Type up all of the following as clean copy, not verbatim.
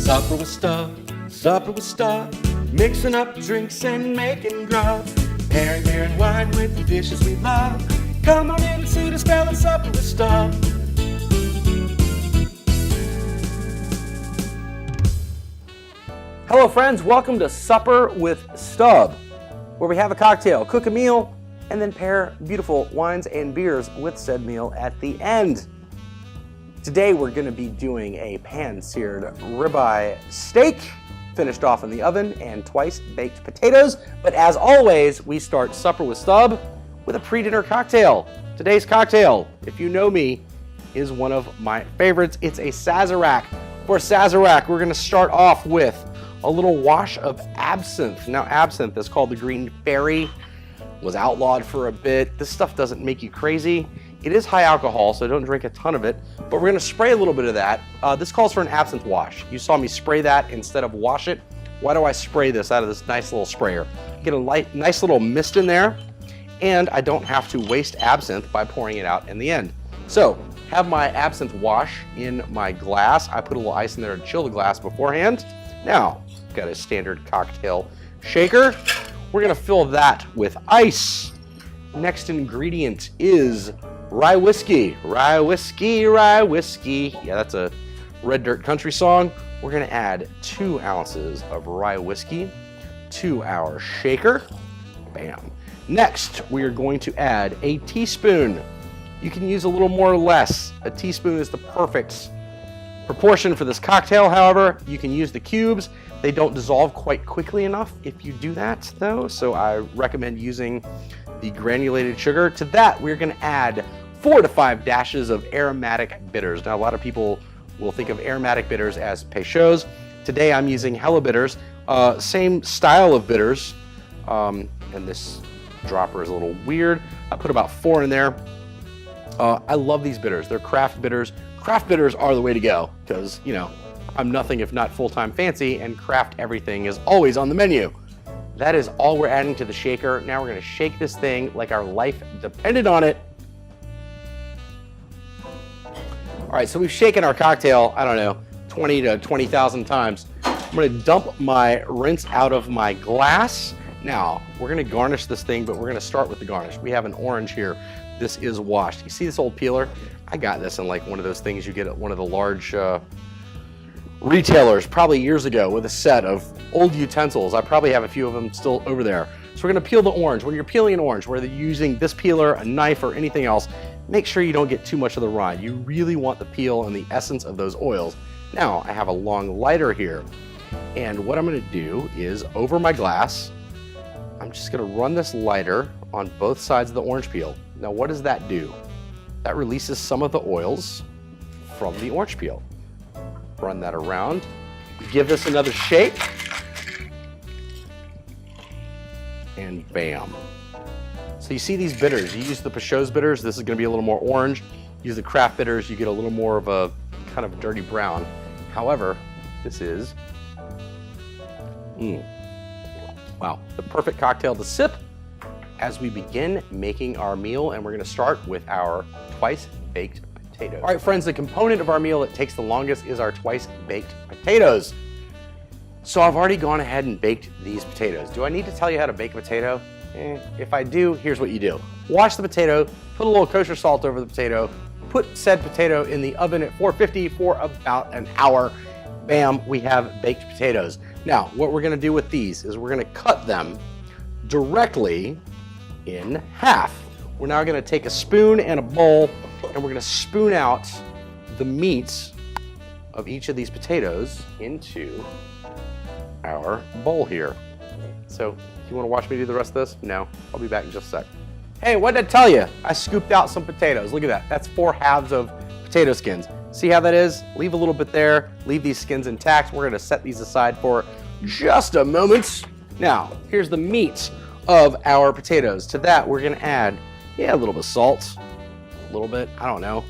Supper with Stub, Supper with Stub, mixing up drinks and making grub, pairing beer and wine with the dishes we love. Come on in and see the spell of Supper with Stub. Hello friends, welcome to Supper with Stub, where we have a cocktail, cook a meal, and then pair beautiful wines and beers with said meal at the end. Today we're going to be doing a pan-seared ribeye steak, finished off in the oven, and twice baked potatoes. But as always, we start Supper with Stub with a pre-dinner cocktail. Today's cocktail, if you know me, is one of my favorites. It's a Sazerac. For Sazerac, we're going to start off with a little wash of absinthe. Now, absinthe is called the Green Fairy, was outlawed for a bit. This stuff doesn't make you crazy. It is high alcohol, so don't drink a ton of it, but we're gonna spray a little bit of that. This calls for an absinthe wash. You saw me spray that instead of wash it. Why do I spray this out of this nice little sprayer? Get a nice little mist in there, and I don't have to waste absinthe by pouring it out in the end. So, have my absinthe wash in my glass. I put a little ice in there to chill the glass beforehand. Now, got a standard cocktail shaker. We're gonna fill that with ice. Next ingredient is rye whiskey. Rye whiskey, rye whiskey. Yeah, that's a Red Dirt Country song. We're gonna add 2 ounces of rye whiskey to our shaker. Bam. Next, we are going to add a teaspoon. You can use a little more or less. A teaspoon is the perfect proportion for this cocktail. However, you can use the cubes. They don't dissolve quite quickly enough if you do that though, so I recommend using the granulated sugar. To that, we're gonna add 4 to 5 dashes of aromatic bitters. Now, a lot of people will think of aromatic bitters as Peychaud's. Today, I'm using Hella bitters, same style of bitters, and this dropper is a little weird. I put about 4 in there. I love these bitters. They're craft bitters. Craft bitters are the way to go because, you know, I'm nothing if not full-time fancy, and craft everything is always on the menu. That is all we're adding to the shaker. Now we're gonna shake this thing like our life depended on it. All right, so we've shaken our cocktail, I don't know, 20 to 20,000 times. I'm gonna dump my rinse out of my glass. Now, we're gonna garnish this thing, but we're gonna start with the garnish. We have an orange here. This is washed. You see this old peeler? I got this in like one of those things you get at one of the large retailers probably years ago with a set of old utensils. I probably have a few of them still over there. So we're gonna peel the orange. When you're peeling an orange, whether you're using this peeler, a knife, or anything else, make sure you don't get too much of the rind. You really want the peel and the essence of those oils. Now, I have a long lighter here, and what I'm gonna do is, over my glass, I'm just gonna run this lighter on both sides of the orange peel. Now, what does that do? That releases some of the oils from the orange peel. Run that around, give this another shake, and bam. So you see these bitters, you use the Peychaud's bitters, this is gonna be a little more orange. Use the craft bitters, you get a little more of a kind of dirty brown. However, this is, wow, the perfect cocktail to sip as we begin making our meal, and we're gonna start with our twice baked potatoes. All right, friends, the component of our meal that takes the longest is our twice baked potatoes. So I've already gone ahead and baked these potatoes. Do I need to tell you how to bake a potato? If I do, here's what you do. Wash the potato, put a little kosher salt over the potato, put said potato in the oven at 450 for about an hour. Bam, we have baked potatoes. Now, what we're gonna do with these is we're gonna cut them directly in half. We're now gonna take a spoon and a bowl, and we're gonna spoon out the meat of each of these potatoes into our bowl here. So, you wanna watch me do the rest of this? No, I'll be back in just a sec. Hey, what did I tell you? I scooped out some potatoes. Look at that, that's 4 halves of potato skins. See how that is? Leave a little bit there, leave these skins intact. We're gonna set these aside for just a moment. Now, here's the meat of our potatoes. To that, we're gonna add, a little bit of salt, a little bit, I don't know.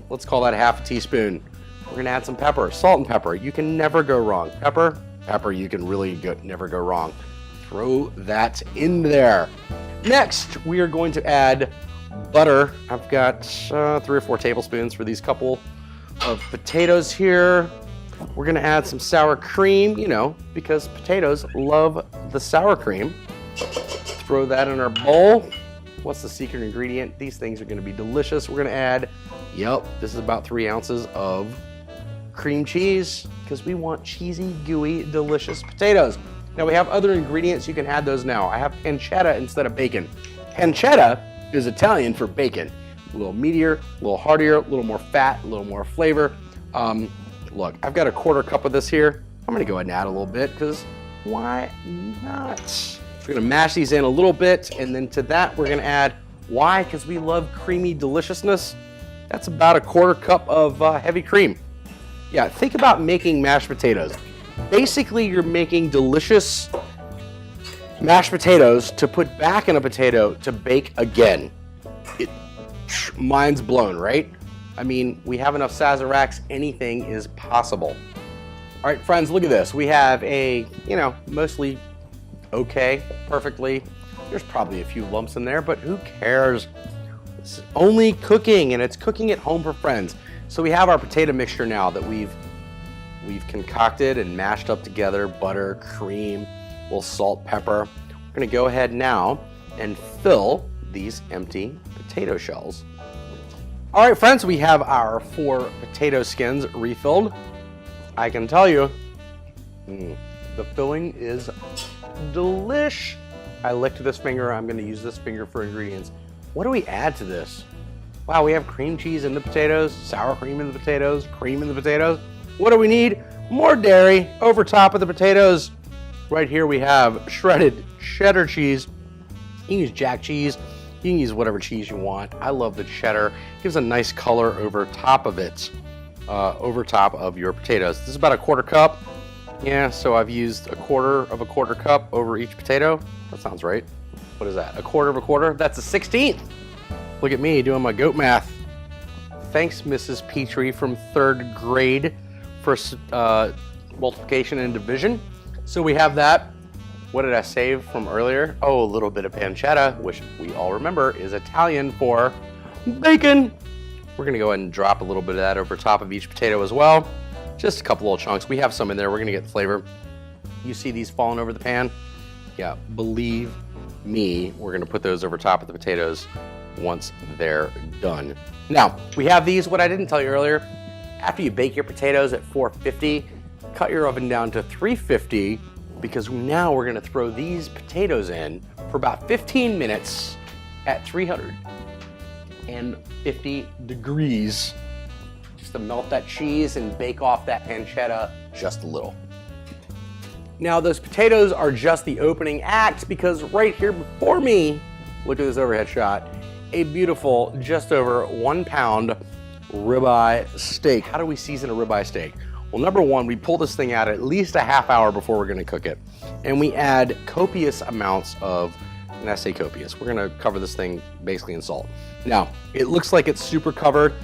Let's call that a half a teaspoon. We're gonna add some pepper, salt and pepper. You can never go wrong. Pepper, you can really never go wrong. Throw that in there. Next, we are going to add butter. I've got 3 or 4 tablespoons for these couple of potatoes here. We're gonna add some sour cream, you know, because potatoes love the sour cream. Throw that in our bowl. What's the secret ingredient? These things are gonna be delicious. We're gonna add, yep, this is about 3 ounces of cream cheese because we want cheesy, gooey, delicious potatoes. Now we have other ingredients, you can add those now. I have pancetta instead of bacon. Pancetta is Italian for bacon. A little meatier, a little heartier, a little more fat, a little more flavor. Look, I've got a 1/4 cup of this here. I'm gonna go ahead and add a little bit because why not? We're gonna mash these in a little bit, and then to that we're gonna add, why? Because we love creamy deliciousness. That's about a 1/4 cup of heavy cream. Yeah, think about making mashed potatoes. Basically, you're making delicious mashed potatoes to put back in a potato to bake again. Mind's blown, right? I mean, we have enough Sazeracs, anything is possible. All right, friends, look at this. We have a, you know, mostly okay, perfectly. There's probably a few lumps in there, but who cares? It's only cooking, and it's cooking at home for friends. So we have our potato mixture now that we've concocted and mashed up together, butter, cream, a little salt, pepper. We're gonna go ahead now and fill these empty potato shells. All right, friends, we have our 4 potato skins refilled. I can tell you, the filling is delish. I licked this finger. I'm gonna use this finger for ingredients. What do we add to this? Wow, we have cream cheese in the potatoes, sour cream in the potatoes, cream in the potatoes. What do we need? More dairy over top of the potatoes. Right here we have shredded cheddar cheese. You can use jack cheese. You can use whatever cheese you want. I love the cheddar. It gives a nice color over top of it, over top of your potatoes. This is about a 1/4 cup. Yeah, so I've used a 1/4 cup over each potato. That sounds right. What is that? 1/4 of a 1/4? That's a 16th. Look at me doing my goat math. Thanks, Mrs. Petrie from 3rd grade for multiplication and division. So we have that. What did I save from earlier? Oh, a little bit of pancetta, which we all remember is Italian for bacon. We're gonna go ahead and drop a little bit of that over top of each potato as well. Just a couple little chunks. We have some in there. We're gonna get flavor. You see these falling over the pan? Yeah, believe me, we're gonna put those over top of the potatoes once they're done. Now, we have these, what I didn't tell you earlier, after you bake your potatoes at 450, cut your oven down to 350 because now we're gonna throw these potatoes in for about 15 minutes at 350 degrees just to melt that cheese and bake off that pancetta just a little. Now those potatoes are just the opening act because right here before me, look at this overhead shot, a beautiful, just over 1 pound ribeye steak. How do we season a ribeye steak? Well, number one, we pull this thing out at least a half hour before we're gonna cook it. And we add copious amounts of, and I say copious, we're gonna cover this thing basically in salt. Now, it looks like it's super covered.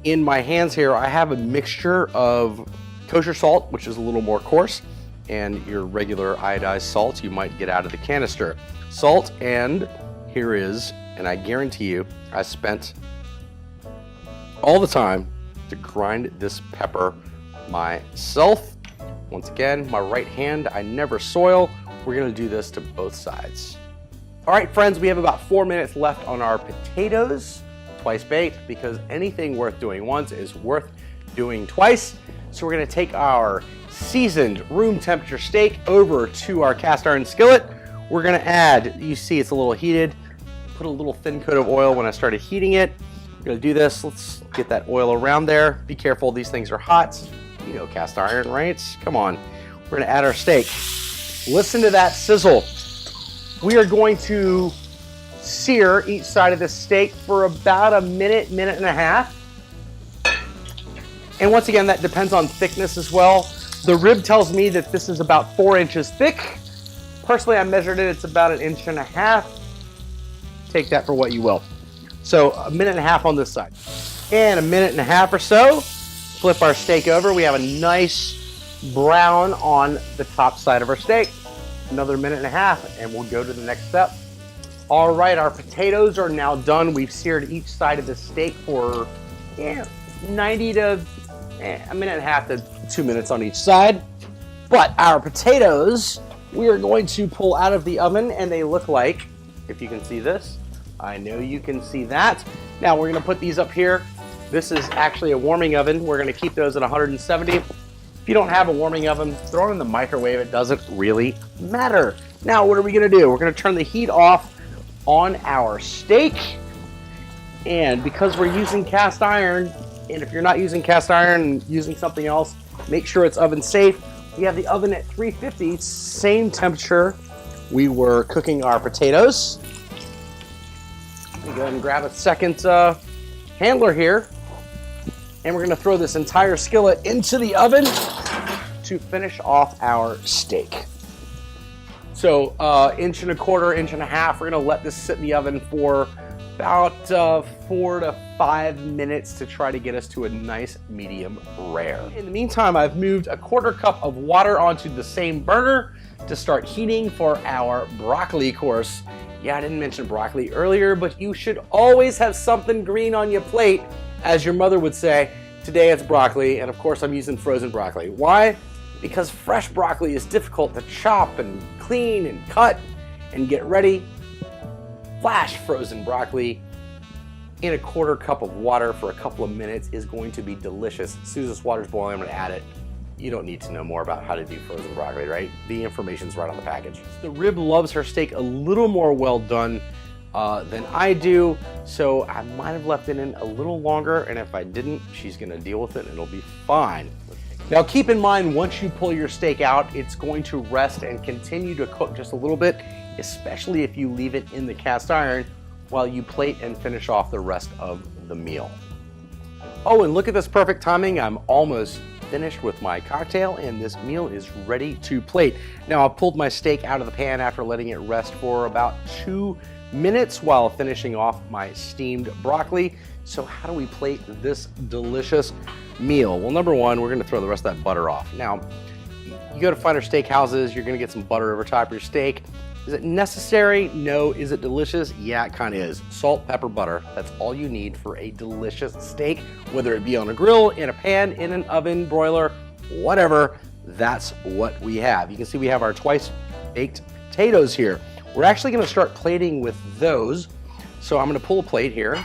In my hands here, I have a mixture of kosher salt, which is a little more coarse, and your regular iodized salt you might get out of the canister. Salt, and here is, and I guarantee you, I spent all the time to grind this pepper myself. Once again, my right hand, I never soil. We're gonna do this to both sides. All right, friends, we have about 4 minutes left on our potatoes, twice baked, because anything worth doing once is worth doing twice. So we're gonna take our seasoned room temperature steak over to our cast iron skillet. We're gonna add, you see it's a little heated, put a little thin coat of oil when I started heating it. We're gonna do this, let's get that oil around there. Be careful, these things are hot. You know cast iron, right? Come on. We're gonna add our steak. Listen to that sizzle. We are going to sear each side of the steak for about a minute, minute and a half. And once again, that depends on thickness as well. The rib tells me that this is about 4 inches thick. Personally, I measured it, it's about 1.5 inches. Take that for what you will. So a minute and a half on this side. And a minute and a half or so, flip our steak over. We have a nice brown on the top side of our steak. Another minute and a half, and we'll go to the next step. All right, our potatoes are now done. We've seared each side of the steak for 90 to a minute and a half to 2 minutes on each side. But our potatoes, we are going to pull out of the oven, and they look like, if you can see this, I know you can see that. Now we're gonna put these up here. This is actually a warming oven. We're gonna keep those at 170. If you don't have a warming oven, throw it in the microwave. It doesn't really matter. Now what are we gonna do? We're gonna turn the heat off on our steak. And because we're using cast iron, and if you're not using cast iron and using something else, make sure it's oven safe. We have the oven at 350, same temperature we were cooking our potatoes. Go ahead and grab a second handler here, and we're gonna throw this entire skillet into the oven to finish off our steak. So 1.25 inches, 1.5 inches, we're gonna let this sit in the oven for about 4 to 5 minutes to try to get us to a nice medium rare. In the meantime, I've moved 1/4 cup of water onto the same burner to start heating for our broccoli course. Yeah, I didn't mention broccoli earlier, but you should always have something green on your plate, as your mother would say. Today it's broccoli, and of course I'm using frozen broccoli. Why? Because fresh broccoli is difficult to chop and clean and cut and get ready. Flash frozen broccoli in 1/4 cup of water for a couple of minutes is going to be delicious. As soon as this water's boiling, I'm gonna add it. You don't need to know more about how to do frozen broccoli, right? The information's right on the package. The rib loves her steak a little more well done than I do, so I might have left it in a little longer, and if I didn't, she's gonna deal with it and it'll be fine. Now keep in mind, once you pull your steak out, it's going to rest and continue to cook just a little bit, especially if you leave it in the cast iron while you plate and finish off the rest of the meal. Oh, and look at this perfect timing. I'm almost finished with my cocktail, and this meal is ready to plate. Now I've pulled my steak out of the pan after letting it rest for about 2 minutes while finishing off my steamed broccoli. So how do we plate this delicious meal? Well, number one, we're gonna throw the rest of that butter off. Now, you go to finer steak houses, you're gonna get some butter over top of your steak. Is it necessary? No. Is it delicious? Yeah, it kind of is. Salt, pepper, butter. That's all you need for a delicious steak, whether it be on a grill, in a pan, in an oven, broiler, whatever. That's what we have. You can see we have our twice baked potatoes here. We're actually gonna start plating with those. So I'm gonna pull a plate here,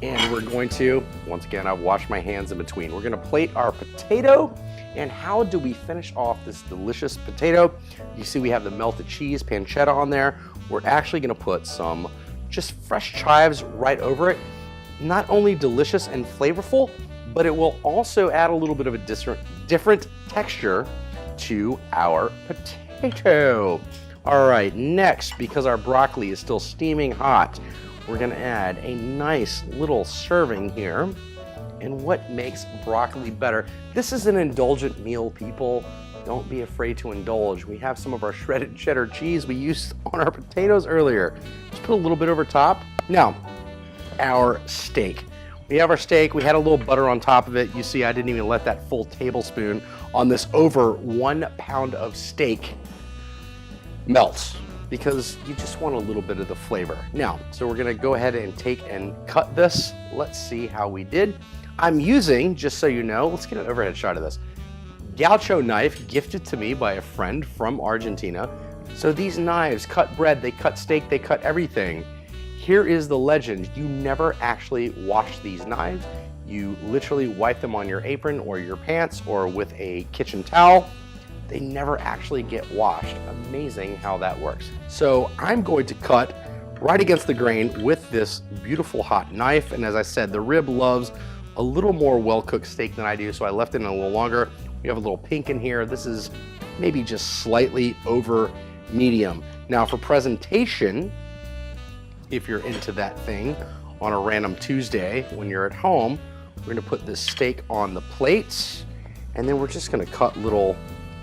and we're going to, once again, I've washed my hands in between. We're gonna plate our potato. And how do we finish off this delicious potato? You see we have the melted cheese, pancetta on there. We're actually gonna put some just fresh chives right over it. Not only delicious and flavorful, but it will also add a little bit of a different texture to our potato. All right, next, because our broccoli is still steaming hot, we're gonna add a nice little serving here. And what makes broccoli better? This is an indulgent meal, people. Don't be afraid to indulge. We have some of our shredded cheddar cheese we used on our potatoes earlier. Just put a little bit over top. Now, our steak. We have our steak. We had a little butter on top of it. You see, I didn't even let that full tablespoon on this over 1 pound of steak melt, because you just want a little bit of the flavor. Now, so we're gonna go ahead and take and cut this. Let's see how we did. I'm using, just so you know, let's get an overhead shot of this, gaucho knife gifted to me by a friend from Argentina. So these knives cut bread, they cut steak, they cut everything. Here is the legend. You never actually wash these knives. You literally wipe them on your apron or your pants or with a kitchen towel. They never actually get washed. Amazing how that works. So I'm going to cut right against the grain with this beautiful hot knife. And as I said, the rib loves a little more well-cooked steak than I do, so I left it in a little longer. We have a little pink in here. This is maybe just slightly over medium. Now for presentation, if you're into that thing on a random Tuesday when you're at home, we're gonna put this steak on the plates, and then we're just gonna cut little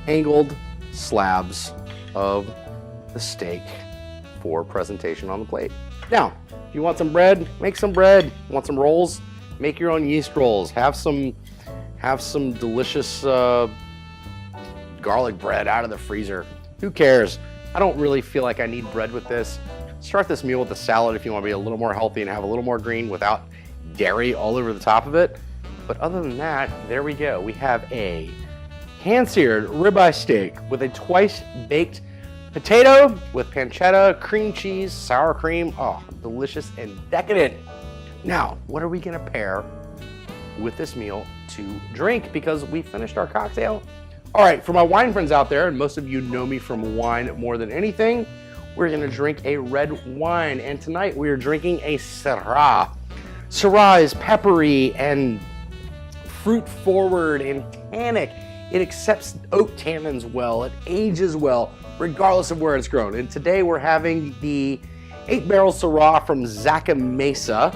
angled slabs of the steak for presentation on the plate. Now, if you want some bread, make some bread. Want some rolls? Make your own yeast rolls. Have some delicious garlic bread out of the freezer. Who cares? I don't really feel like I need bread with this. Start this meal with a salad if you want to be a little more healthy and have a little more green without dairy all over the top of it. But other than that, there we go. We have a hand-seared ribeye steak with a twice-baked potato with pancetta, cream cheese, sour cream. Oh, delicious and decadent. Now, what are we gonna pair with this meal to drink? Because we finished our cocktail. All right, for my wine friends out there, and most of you know me from wine more than anything, we're gonna drink a red wine. And tonight we are drinking a Syrah. Syrah is peppery and fruit forward and tannic. It accepts oak tannins well, it ages well, regardless of where it's grown. And today we're having the 8-barrel Syrah from Zaca Mesa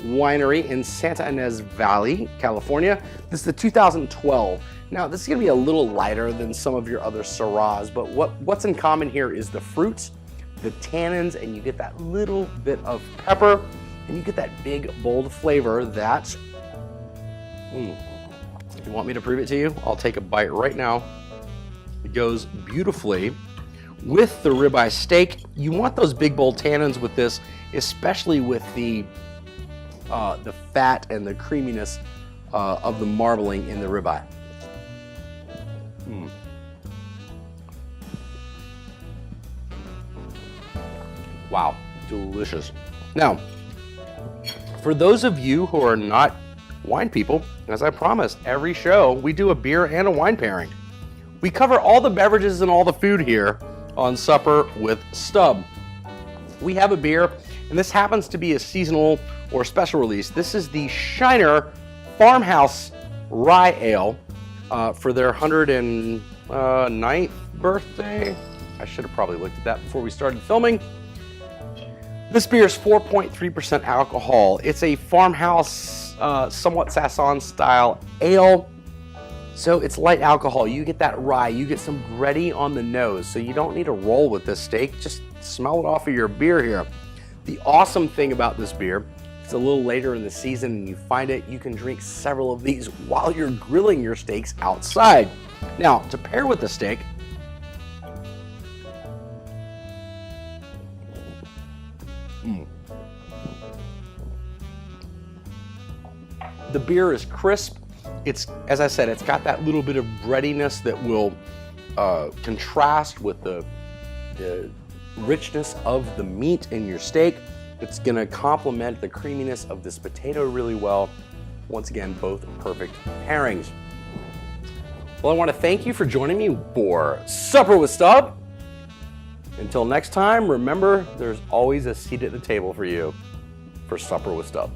Winery in Santa Ynez Valley, California. This is the 2012. Now, this is gonna be a little lighter than some of your other Syrahs, but what's in common here is the fruits, the tannins, and you get that little bit of pepper, and you get that big, bold flavor that, you want me to prove it to you? I'll take a bite right now. It goes beautifully with the ribeye steak. You want those big, bold tannins with this, especially with the fat and the creaminess of the marbling in the ribeye. Wow, delicious. Now, for those of you who are not wine people, as I promised, every show we do a beer and a wine pairing. We cover all the beverages and all the food here on Supper with Stub. We have a beer, and this happens to be a seasonal or special release. This is the Shiner Farmhouse Rye Ale for their 109th birthday. I should have probably looked at that before we started filming. This beer is 4.3% alcohol. It's a farmhouse, somewhat Sasson style ale. So it's light alcohol. You get that rye, you get some bready on the nose. So you don't need to roll with this steak. Just smell it off of your beer here. The awesome thing about this beer, it's a little later in the season and you find it, you can drink several of these while you're grilling your steaks outside. Now, to pair with the steak, the beer is crisp. It's, as I said, it's got that little bit of breadiness that will contrast with the richness of the meat in your steak. It's gonna complement the creaminess of this potato really well. Once again, both perfect pairings. Well, I want to thank you for joining me for Supper with Stub. Until next time, remember, there's always a seat at the table for you for Supper with Stub.